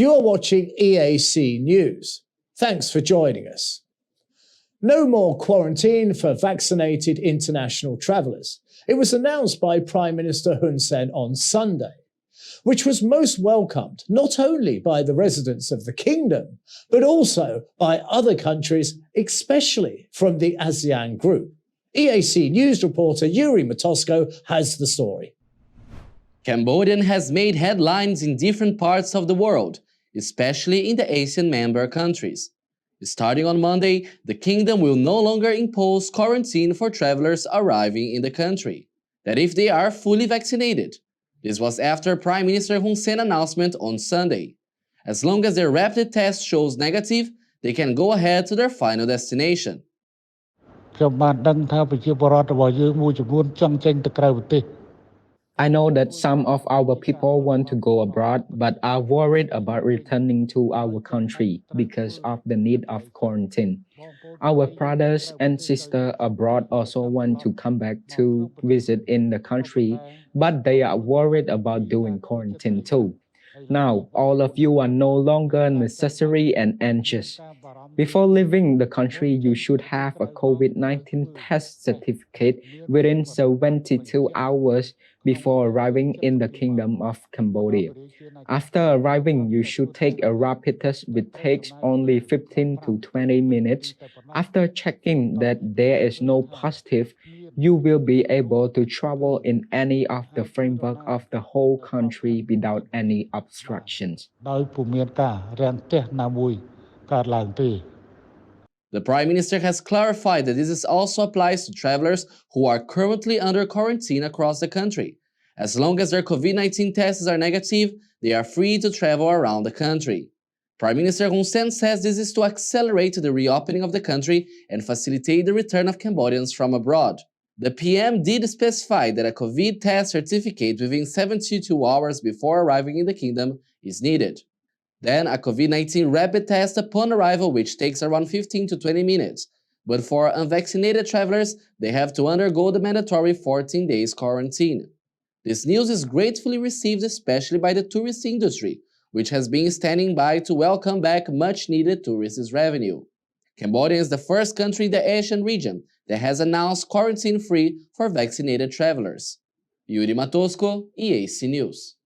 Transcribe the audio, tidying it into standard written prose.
You are watching EAC News. Thanks for joining us. No more quarantine for vaccinated international travellers. It was announced by Prime Minister Hun Sen on Sunday, which was most welcomed not only by the residents of the kingdom, but also by other countries, especially from the ASEAN group. EAC News reporter Yuri Matosko has the story. Cambodia has made headlines in different parts of the world, especially in the ASEAN member countries. Starting on Monday, the kingdom will no longer impose quarantine for travelers arriving in the country, that if they are fully vaccinated. This was after Prime Minister Hun Sen announcement on Sunday. As long as their rapid test shows negative, they can go ahead to their final destination. I know that some of our people want to go abroad but are worried about returning to our country because of the need of quarantine. Our brothers and sisters abroad also want to come back to visit in the country, but they are worried about doing quarantine too. Now, all of you are no longer necessary and anxious. Before leaving the country, you should have a COVID-19 test certificate within 72 hours before arriving in the Kingdom of Cambodia. After arriving, you should take a rapid test which takes only 15 to 20 minutes. After checking that there is no positive, you will be able to travel in any of the framework of the whole country without any obstructions. The Prime Minister has clarified that this also applies to travelers who are currently under quarantine across the country. As long as their COVID-19 tests are negative, they are free to travel around the country. Prime Minister Hun Sen says this is to accelerate the reopening of the country and facilitate the return of Cambodians from abroad. The PM did specify that a COVID test certificate within 72 hours before arriving in the kingdom is needed. Then a COVID-19 rapid test upon arrival, which takes around 15 to 20 minutes. But for unvaccinated travelers, they have to undergo the mandatory 14 days quarantine. This news is gratefully received especially by the tourist industry, which has been standing by to welcome back much-needed tourist revenue. Cambodia is the first country in the ASEAN region that has announced quarantine-free for vaccinated travelers. Yuri Matosko, EAC News.